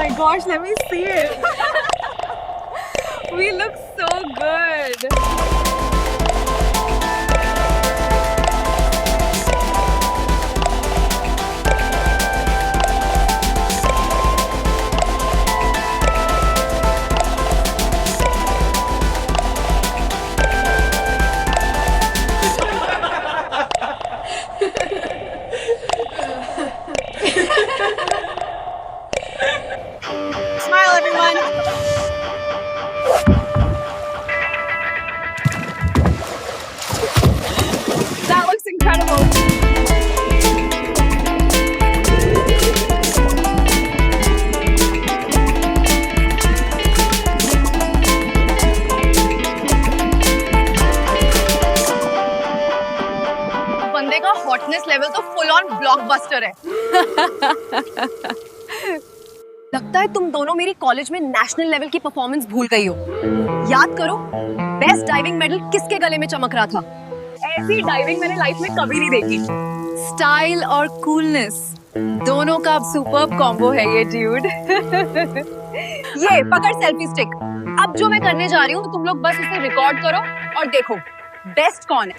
my gosh, let me see it. We look so good. Smile, everyone. That looks incredible. बंदे का hotness level तो full on blockbuster है। लगता है तुम दोनों मेरी कॉलेज में नेशनल लेवल की परफॉर्मेंस भूल गई हो। याद करो, बेस्ट डाइविंग मेडल किसके गले में चमक रहा था? ऐसी डाइविंग मैंने लाइफ में कभी नहीं देखी। स्टाइल और कूलनेस दोनों का सुपर्ब कॉम्बो है ये ड्यूड। ये पकड़ सेल्फी स्टिक। अब जो मैं करने जा रही हूँ तुम लोग बस इसे रिकॉर्ड करो और देखो बेस्ट कौन है।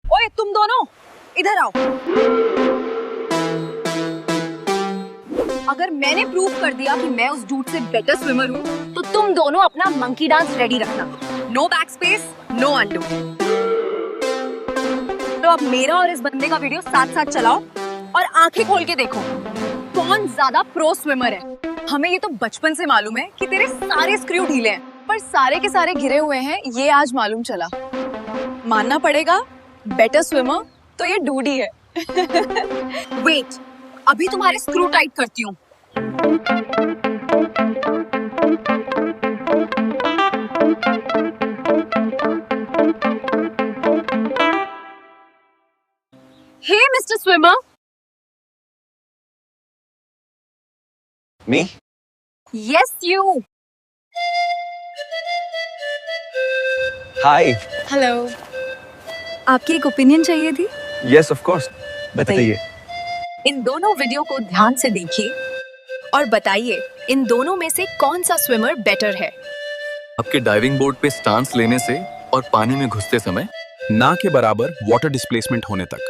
ओए तुम दोनों इधर आओ। अगर मैंने प्रूव कर दिया कि मैं उस डूड से बेटर स्विमर हूँ तो तुम दोनों अपना मंकी डांस रेडी रखना। No backspace, no undo. तो अब मेरा और इस बंदे का वीडियो साथ साथ चलाओ और आंखें खोल के देखो कौन ज्यादा प्रो स्विमर है। हमें ये तो बचपन से मालूम है कि तेरे सारे स्क्रू ढीले हैं, पर सारे के सारे घिरे हुए हैं ये आज मालूम चला। मानना पड़ेगा बेटर स्विमर तो ये डूडी है। वेट, अभी तुम्हारे स्क्रू टाइट करती हूँ। Hey mister swimmer. Me? Yes you. Hi. Hello. आपकी एक ओपिनियन चाहिए थी। Yes, of course. बताइए। इन दोनों वीडियो को ध्यान से देखिए और बताइए इन दोनों में से कौन सा स्विमर बेटर है। आपके डाइविंग बोर्ड पे स्टांस लेने से और पानी में घुसते समय ना के बराबर वाटर डिस्प्लेसमेंट होने तक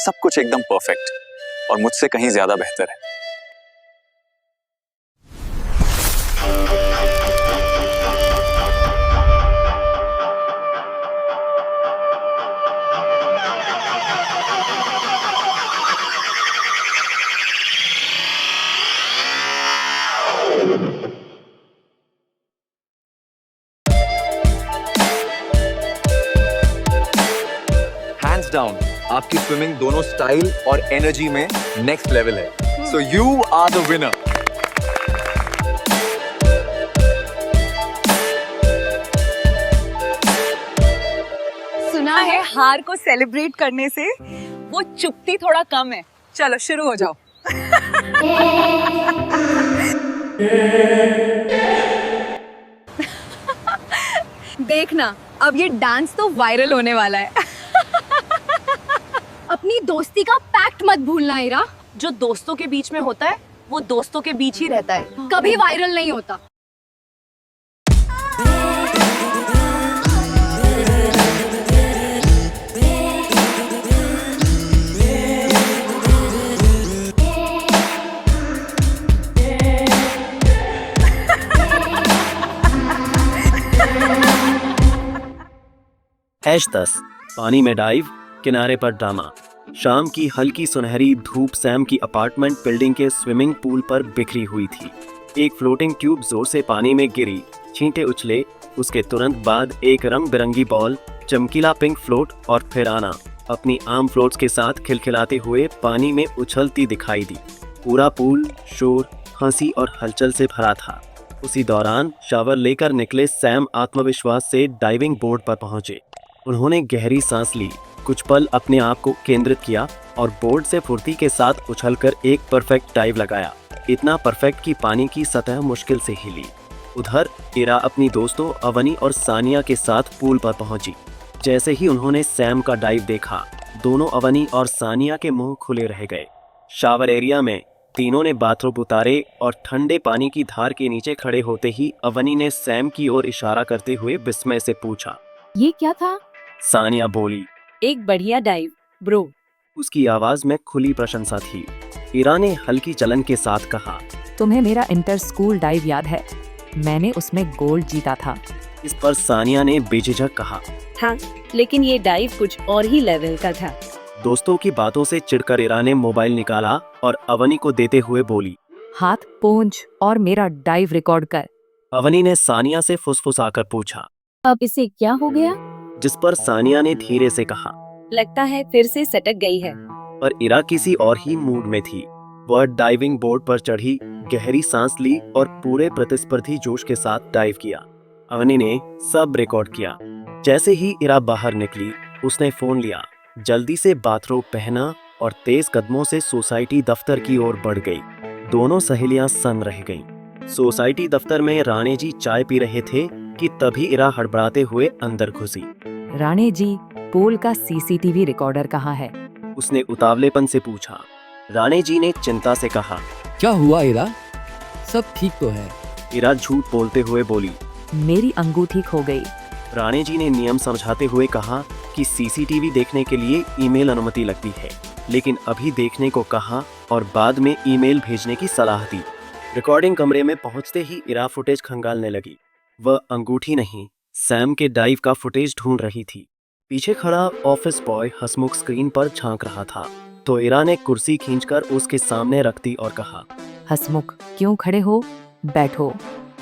सब कुछ एकदम परफेक्ट और मुझसे कहीं ज्यादा बेहतर है। हैंड्स डाउन आपकी स्विमिंग दोनों स्टाइल और एनर्जी में नेक्स्ट लेवल है। So you are the winner. सुना है हार को सेलिब्रेट करने से वो चुपती थोड़ा कम है। चलो शुरू हो जाओ। देखना अब ये डांस तो वायरल होने वाला है। अपनी दोस्ती का पैक्ट मत भूलना इरा। जो दोस्तों के बीच में होता है वो दोस्तों के बीच ही रहता है, कभी वायरल नहीं होता। #10 पानी में डाइव, किनारे पर ड्रामा। शाम की हल्की सुनहरी धूप सैम की अपार्टमेंट बिल्डिंग के स्विमिंग पूल पर बिखरी हुई थी। एक फ्लोटिंग ट्यूब जोर से पानी में गिरी, छींटे उछले, उसके तुरंत बाद एक रंग बिरंगी बॉल, चमकीला पिंक फ्लोट और फिर आना अपनी आर्म फ्लोट्स के साथ खिलखिलाते हुए पानी में उछलती दिखाई दी। पूरा पूल शोर, हंसी और हलचल से भरा था। उसी दौरान शावर लेकर निकले सैम आत्मविश्वास से डाइविंग बोर्ड पर पहुंचे। उन्होंने गहरी सांस ली, कुछ पल अपने आप को केंद्रित किया और बोर्ड से फुर्ती के साथ उछलकर एक परफेक्ट डाइव लगाया। इतना परफेक्ट कि पानी की सतह मुश्किल से हिली। उधर इरा अपनी दोस्तों अवनी और सानिया के साथ पूल पर पहुंची। जैसे ही उन्होंने सैम का डाइव देखा, दोनों अवनी और सानिया के मुंह खुले रह गए। शावर एरिया में तीनों ने बाथरूम उतारे और ठंडे पानी की धार के नीचे खड़े होते ही अवनी ने सैम की ओर इशारा करते हुए विस्मय से पूछा, ये क्या था? सानिया बोली। एक बढ़िया डाइव ब्रो। उसकी आवाज में खुली प्रशंसा थी। इरा ने हल्की चलन के साथ कहा, तुम्हें मेरा इंटर स्कूल डाइव याद है? मैंने उसमें गोल्ड जीता था। इस पर सानिया ने बेझिझक कहा। हाँ, लेकिन ये डाइव कुछ और ही लेवल का था। दोस्तों की बातों से चिढ़कर इरा ने मोबाइल निकाला और अवनी को देते हुए बोली, हाथ पोंछ और मेरा डाइव रिकॉर्ड कर। अवनी ने सानिया से फुसफुसाकर पूछा, अब इसे क्या हो गया? जिस पर सानिया ने धीरे से कहा, लगता है फिर से सटक गई है। पर इरा किसी और ही मूड में थी। वह डाइविंग बोर्ड पर चढ़ी, गहरी सांस ली और पूरे प्रतिस्पर्धी जोश के साथ डाइव किया। अवनी ने सब रिकॉर्ड किया। जैसे ही इरा बाहर निकली, उसने फोन लिया, जल्दी से बाथरोब पहना और तेज कदमों से सोसाइटी दफ्तर की ओर बढ़ गई। दोनों सहेलियां सन्न रह गईं। सोसाइटी दफ्तर में राणे जी चाय पी रहे थे कि तभी इरा हड़बड़ाते हुए अंदर घुसी। राणे जी, पूल का सीसीटीवी रिकॉर्डर कहाँ है? उसने उतावलेपन से पूछा। राणे जी ने चिंता से कहा, क्या हुआ इरा? सब ठीक तो है? इरा झूठ बोलते हुए बोली, मेरी अंगूठी खो गई। राणे जी ने नियम समझाते हुए कहा कि सीसीटीवी देखने के लिए ईमेल अनुमति लगती है, लेकिन अभी देखने को कहा और बाद में ईमेल भेजने की सलाह दी। रिकॉर्डिंग कमरे में पहुंचते ही इरा फुटेज खंगालने लगी। वह अंगूठी नहीं, सैम के डाइव का फुटेज ढूंढ रही थी। पीछे खड़ा ऑफिस बॉय हसमुख स्क्रीन पर झांक रहा था, तो इरा ने कुर्सी खींचकर उसके सामने रख दी और कहा, हसमुख, क्यों खड़े हो? बैठो।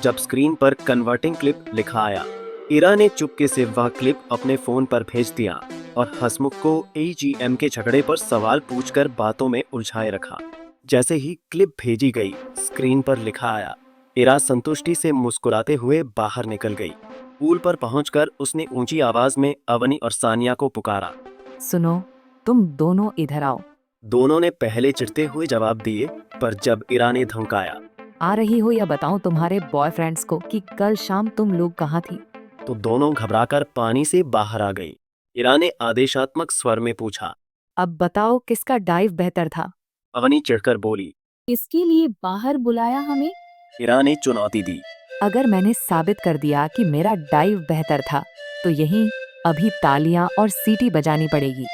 जब स्क्रीन पर कन्वर्टिंग क्लिप लिखा आया, इरा ने चुपके से वह क्लिप अपने फोन पर भेज दिया और हसमुख को AGM के झगड़े पर सवाल पूछकर बातों में उलझाए रखा। जैसे ही क्लिप भेजी गई, स्क्रीन पर लिखा आया। इरा संतुष्टि से मुस्कुराते हुए बाहर निकल गई। पूल पर पहुंचकर उसने ऊंची आवाज में अवनी और सानिया को पुकारा, सुनो, तुम दोनों इधर आओ। दोनों ने पहले चिढ़ते हुए जवाब दिए, पर जब इरा ने धमकाया, आ रही हो या बताऊं तुम्हारे बॉयफ्रेंड्स को कि कल शाम तुम लोग कहाँ थी? तो दोनों घबराकर पानी से बाहर आ गई। इरा ने आदेशात्मक स्वर में पूछा, अब बताओ किसका डाइव बेहतर था? अवनी चिढ़कर बोली। इसके लिए बाहर बुलाया हमें? इरा ने चुनौती दी। अगर मैंने साबित कर दिया कि मेरा डाइव बेहतर था, तो यहीं अभी तालियां और सीटी बजानी पड़ेगी।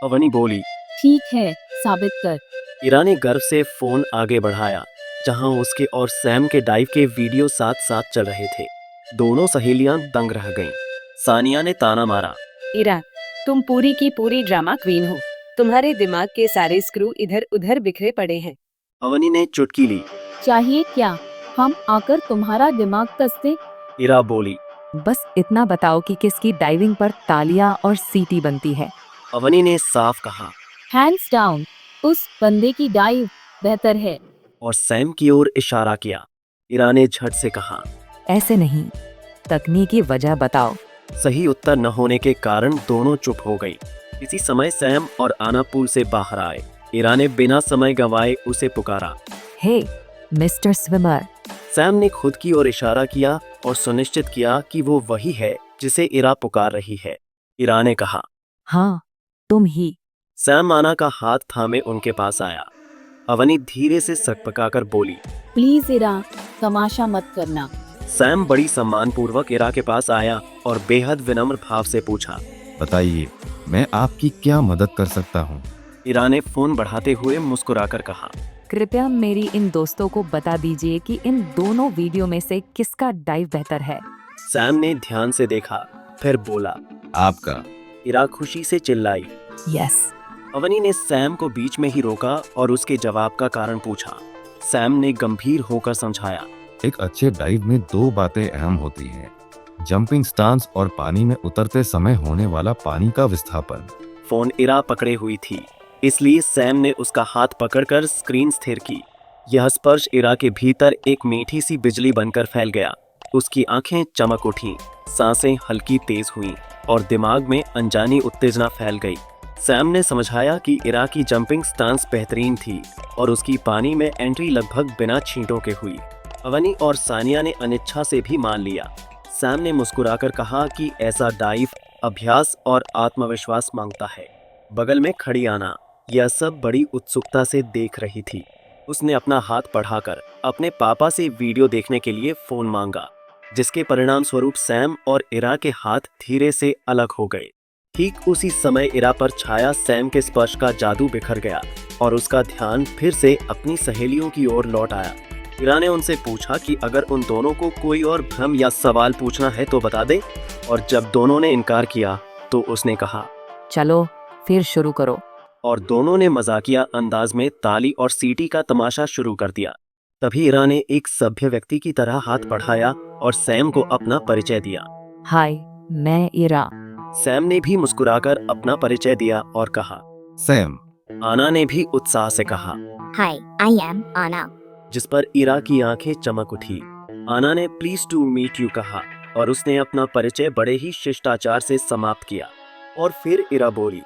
अवनी बोली। ठीक है, साबित कर। इरा ने गर्व से फोन आगे बढ़ाया, जहां उसके और सैम के डाइव के वीडियो साथ साथ चल रहे थे। दोनों सहेलियां दंग रह गईं। सानिया ने ताना मारा, इरा, तुम पूरी की पूरी ड्रामा क्वीन हो। तुम्हारे दिमाग के सारे स्क्रू इधर उधर बिखरे पड़े हैं। अवनी ने चुटकी ली। चाहिए क्या? हम आकर तुम्हारा दिमाग कसते? इरा बोली। बस इतना बताओ कि किसकी डाइविंग पर तालियां और सीटी बनती है। अवनी ने साफ कहा। हैंड्स डाउन, उस बंदे की डाइव बेहतर है। और सैम की ओर इशारा किया। इरा ने झट से कहा, ऐसे नहीं, तकनीकी वजह बताओ। सही उत्तर न होने के कारण दोनों चुप हो गई। इसी समय सैम और आना पूल से बाहर आए। इरा ने बिना समय गंवाए उसे पुकारा, हे मिस्टर स्विमर। सैम ने खुद की ओर इशारा किया और सुनिश्चित किया कि वो वही है जिसे इरा पुकार रही है। इरा ने कहा, हाँ, तुम ही। सैम आना का हाथ थामे उनके पास आया। अवनी धीरे से सकपकाकर बोली, प्लीज इरा, तमाशा मत करना। सैम बड़ी सम्मानपूर्वक इरा के पास आया और बेहद विनम्र भाव से पूछा, बताइए, मैं आपकी क्या मदद कर सकता हूँ? इरा ने फोन बढ़ाते हुए मुस्कुराकर कहा, कृपया मेरी इन दोस्तों को बता दीजिए कि इन दोनों वीडियो में से किसका डाइव बेहतर है। सैम ने ध्यान से देखा, फिर बोला, आपका। इरा खुशी से चिल्लाई। यस। अवनी ने सैम को बीच में ही रोका और उसके जवाब का कारण पूछा। सैम ने गंभीर होकर समझाया, एक अच्छे डाइव में दो बातें अहम होती हैं, जंपिंग स्टांस और पानी में उतरते समय होने वाला पानी का विस्थापन। फोन इरा पकड़े हुई थी, इसलिए सैम ने उसका हाथ पकड़कर स्क्रीन स्थिर की। यह स्पर्श इरा के भीतर एक मीठी सी बिजली बनकर फैल गया। उसकी आंखें चमक उठीं, सांसें हल्की तेज हुईं और दिमाग में अनजानी उत्तेजना फैल गई। सैम ने समझाया कि इरा की जंपिंग स्टांस बेहतरीन थी और उसकी पानी में एंट्री लगभग बिना छींटों के हुई। अवनी और सानिया ने अनिच्छा से भी मान लिया। सैम ने मुस्कुराकर कहा कि ऐसा डाइव अभ्यास और आत्मविश्वास मांगता है। बगल में खड़ी आना यह सब बड़ी उत्सुकता से देख रही थी। उसने अपना हाथ बढ़ाकर अपने पापा से वीडियो देखने के लिए फोन मांगा, जिसके परिणाम स्वरूप सैम और इरा के हाथ धीरे से अलग हो गए। ठीक उसी समय इरा पर छाया सैम के स्पर्श का जादू बिखर गया और उसका ध्यान फिर से अपनी सहेलियों की ओर लौट आया। इरा ने उनसे पूछा कि अगर उन दोनों को कोई और भ्रम या सवाल पूछना है तो बता दे, और जब दोनों ने इनकार किया तो उसने कहा, चलो फिर शुरू करो। और दोनों ने मजाकिया अंदाज में ताली और सीटी का तमाशा शुरू कर दिया। तभी इरा ने एक सभ्य व्यक्ति की तरह हाथ बढ़ाया और सैम को अपना परिचय दिया। हाय, मैं इरा। सैम ने भी मुस्कुराकर अपना परिचय दिया और कहा। सैम। आना ने भी उत्साह से कहा, हाय, आई एम आना। जिस पर इरा की आंखें चमक उठी। आना ने प्लीज टू मीट यू कहा और उसने अपना परिचय बड़े ही शिष्टाचार से समाप्त किया। और फिर इरा बोली,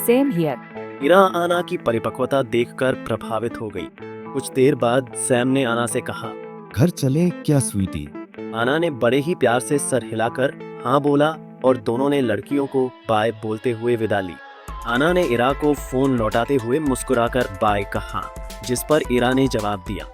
सेम हियर। इरा आना की परिपक्वता देखकर प्रभावित हो गई। कुछ देर बाद सैम ने आना से कहा, घर चले क्या स्वीटी? आना ने बड़े ही प्यार से सर हिलाकर हाँ बोला और दोनों ने लड़कियों को बाय बोलते हुए विदा ली। आना ने इरा को फोन लौटाते हुए मुस्कुराकर बाय कहा, जिस पर इरा ने जवाब दिया,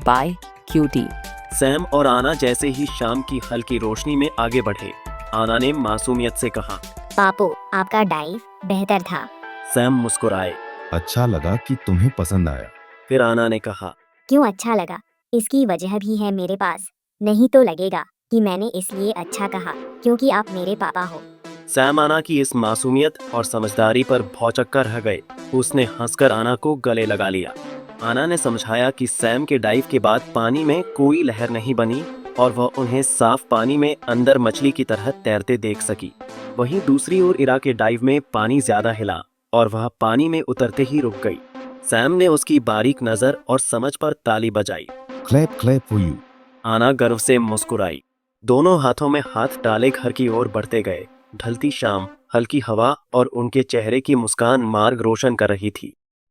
बाय क्यूटी। सैम और आना जैसे ही शाम की हल्की रोशनी में आगे बढ़े, आना ने मासूमियत से कहा, पापू, आपका डाइव बेहतर था। सैम मुस्कुराए। अच्छा लगा कि तुम्हें पसंद आया। फिर आना ने कहा, क्यों अच्छा लगा? इसकी वजह भी है मेरे पास। नहीं तो लगेगा कि मैंने इसलिए अच्छा कहा क्योंकि आप मेरे पापा हो। सैम आना की इस मासूमियत और समझदारी पर भौचक्का रह गए। उसने हंसकर आना को गले लगा लिया। आना ने समझाया कि सैम के डाइव के बाद पानी में कोई लहर नहीं बनी और वह उन्हें साफ पानी में अंदर मछली की तरह तैरते देख सकी। वहीं दूसरी ओर इरा के डाइव में पानी ज्यादा हिला और वह पानी में उतरते ही रुक गई। सैम ने उसकी बारीक नजर और समझ पर ताली बजाई। Clap clap for you. आना गर्व से मुस्कुराई। दोनों हाथों में हाथ डाले घर की ओर बढ़ते गए। ढलती शाम, हल्की हवा और उनके चेहरे की मुस्कान मार्ग रोशन कर रही थी।